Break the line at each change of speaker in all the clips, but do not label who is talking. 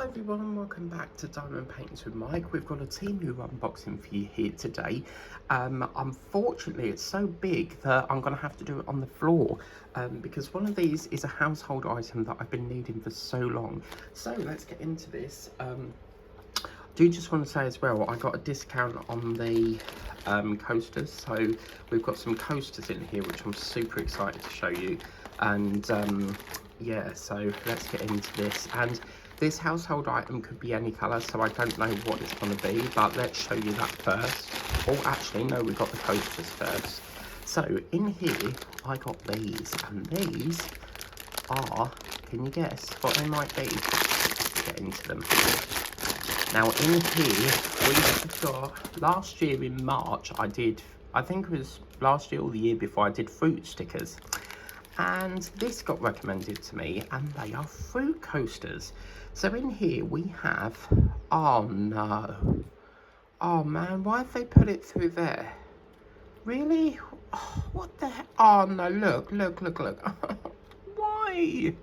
Hi everyone, welcome back to Diamond Paintings with Mike. We've got a Temu unboxing for you here today. Unfortunately, it's so big that I'm going to have to do it on the floor because one of these is a household item that I've been needing for so long. So let's get into this. Do just want to say as well, I got a discount on the coasters. So we've got some coasters in here, which I'm super excited to show you. And yeah, so let's get into this. And this household item could be any colour, so I don't know what it's going to be, but let's show you that first. Oh, actually, no, we got the coasters first. So, in here, I got these, and these are, can you guess what they might be? Let's get into them. Now, in here, we've got, last year in March, I think it was last year or the year before, I did fruit stickers. And this got recommended to me, and they are fruit coasters. So in here we have, oh no, oh man, why have they put it through there? Really? Oh, what the heck? Oh no, look. Why?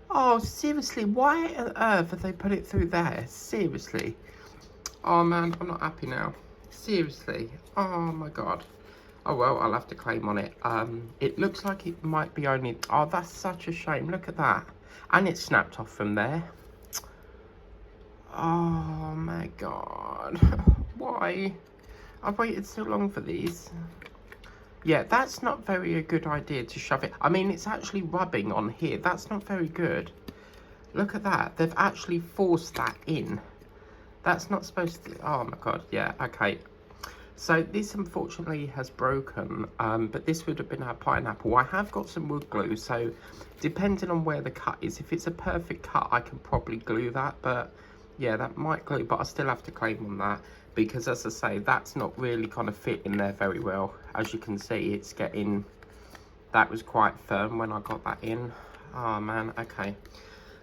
Oh, seriously, why on earth have they put it through there? Seriously. Oh man, I'm not happy now. Seriously. Oh my god. Oh well, I'll have to claim on it. It looks like it might be only... Oh, that's such a shame. Look at that. And it snapped off from there. Oh my god. Why? I've waited so long for these. Yeah, that's not very a good idea to shove it. I mean, it's actually rubbing on here. That's not very good. Look at that. They've actually forced that in. That's not supposed to... Oh my god. Yeah, okay. So this unfortunately has broken, but this would have been our pineapple. I have got some wood glue, so depending on where the cut is, if it's a perfect cut, I can probably glue that, but yeah, that might glue, but I still have to claim on that, because as I say, that's not really kind of fit in there very well. As you can see, it's getting, that was quite firm when I got that in. Oh man, okay.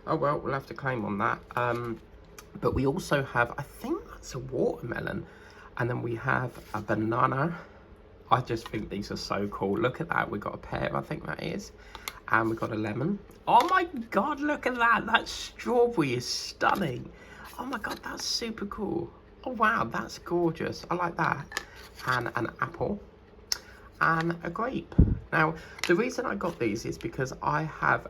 Oh well, we'll have to claim on that. But we also have, I think that's a watermelon. And then we have a banana. I just think these are so cool. Look at that. We got a pear, I think that is. And we got a lemon. Oh my god, look at that. That strawberry is stunning. Oh my god, that's super cool. Oh wow, that's gorgeous. I like that. And an apple. And a grape. Now, the reason I got these is because I have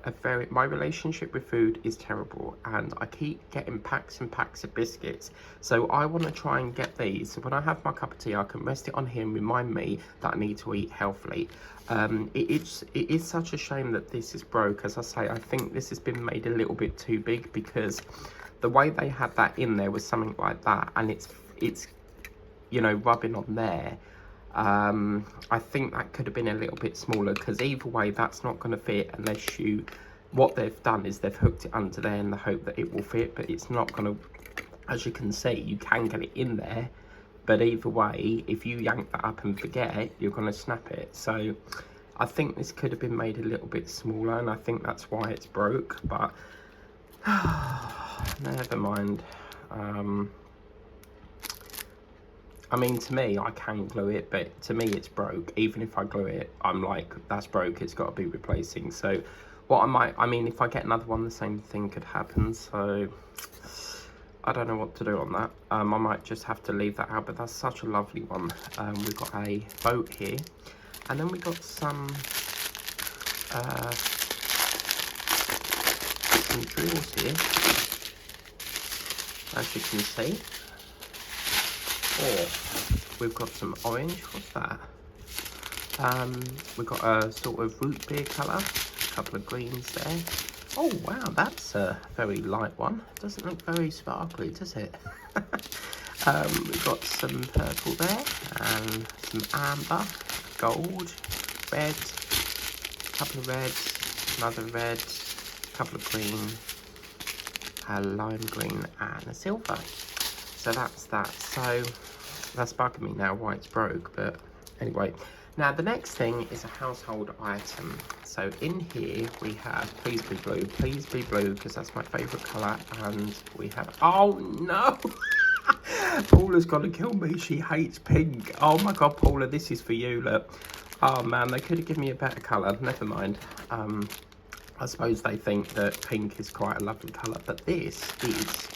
my relationship with food is terrible, and I keep getting packs and packs of biscuits. So I want to try and get these. So when I have my cup of tea, I can rest it on here and remind me that I need to eat healthily. It is such a shame that this is broke. As I say, I think this has been made a little bit too big, because the way they had that in there was something like that, and it's you know, rubbing on there. I think that could have been a little bit smaller, because either way that's not going to fit unless you, what they've done is they've hooked it under there in the hope that it will fit, but it's not going to, as you can see, you can get it in there, but either way, if you yank that up and forget it, you're going to snap it. So I think this could have been made a little bit smaller, and I think that's why it's broke, but never mind. I mean, to me, I can glue it, but to me, it's broke. Even if I glue it, I'm like, that's broke, it's got to be replacing. So what I mean, if I get another one, the same thing could happen. So I don't know what to do on that. I might just have to leave that out, but that's such a lovely one. We've got a boat here. And then we got some drills here, as you can see. Or we've got some orange. What's that? We've got a sort of root beer colour, a couple of greens there. Oh wow, that's a very light one. Doesn't look very sparkly, does it? We've got some purple there, and some amber, gold, red, a couple of reds, another red, a couple of green, a lime green, and a silver. So that's that. So that's bugging me now why it's broke, but anyway. Now the next thing is a household item. So in here we have, please be blue, because that's my favourite colour. And we have, oh no! Paula's gonna kill me, she hates pink. Oh my god, Paula, this is for you, look. Oh man, they could have given me a better colour, never mind. I suppose they think that pink is quite a lovely colour, but this is...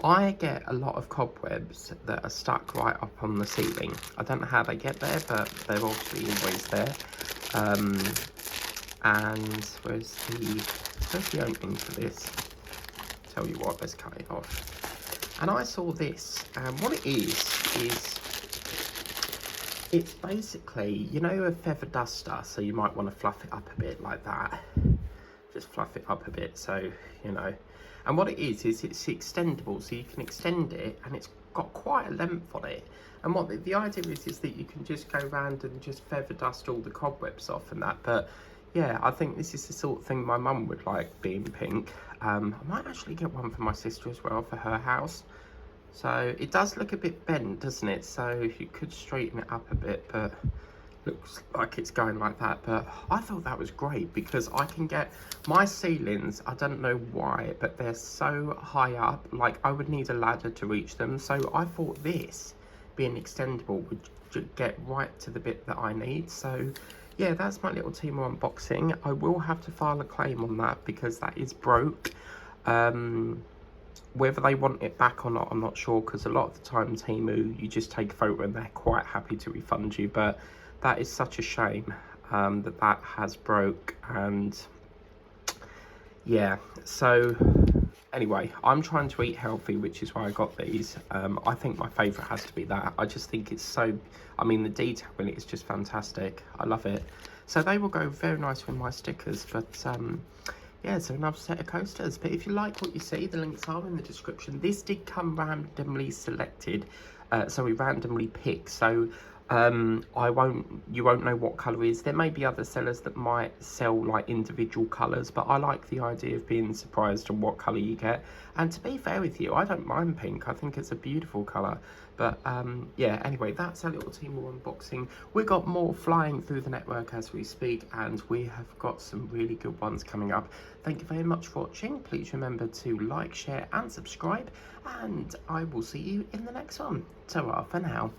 I get a lot of cobwebs that are stuck right up on the ceiling. I don't know how they get there, but they're obviously always there. And where's the opening for this? Tell you what, let's cut it off. And I saw this, and what it is it's basically, you know, a feather duster, so you might want to fluff it up a bit like that. Just fluff it up a bit, so, you know. And what it is it's extendable, so you can extend it, and it's got quite a length on it. And what the idea is that you can just go around and just feather dust all the cobwebs off and that. But yeah, I think this is the sort of thing my mum would like, being pink. I might actually get one for my sister as well for her house. So it does look a bit bent, doesn't it? So you could straighten it up a bit, but looks like it's going like that. But I thought that was great because I can get my ceilings, I don't know why, but they're so high up, like I would need a ladder to reach them. So I thought this being extendable would get right to the bit that I need. So yeah, that's my little Temu unboxing. I will have to file a claim on that because that is broke. Whether they want it back or not, I'm not sure, because a lot of the time Temu, you just take a photo and they're quite happy to refund you. But that is such a shame that has broke. And yeah, so anyway, I'm trying to eat healthy, which is why I got these. I think my favourite has to be that. I just think it's so, I mean, the detail in it is just fantastic. I love it. So they will go very nice with my stickers. But yeah, so another set of coasters. But if you like what you see, the links are in the description. This did come randomly selected, so we randomly picked. So you won't know what colour is. There may be other sellers that might sell like individual colours, but I like the idea of being surprised on what colour you get. And to be fair with you, I don't mind pink. I think it's a beautiful colour. But yeah, anyway, that's our little Temu unboxing. We've got more flying through the network as we speak, and we have got some really good ones coming up. Thank you very much for watching. Please remember to like, share and subscribe, and I will see you in the next one. Ta-ra for now.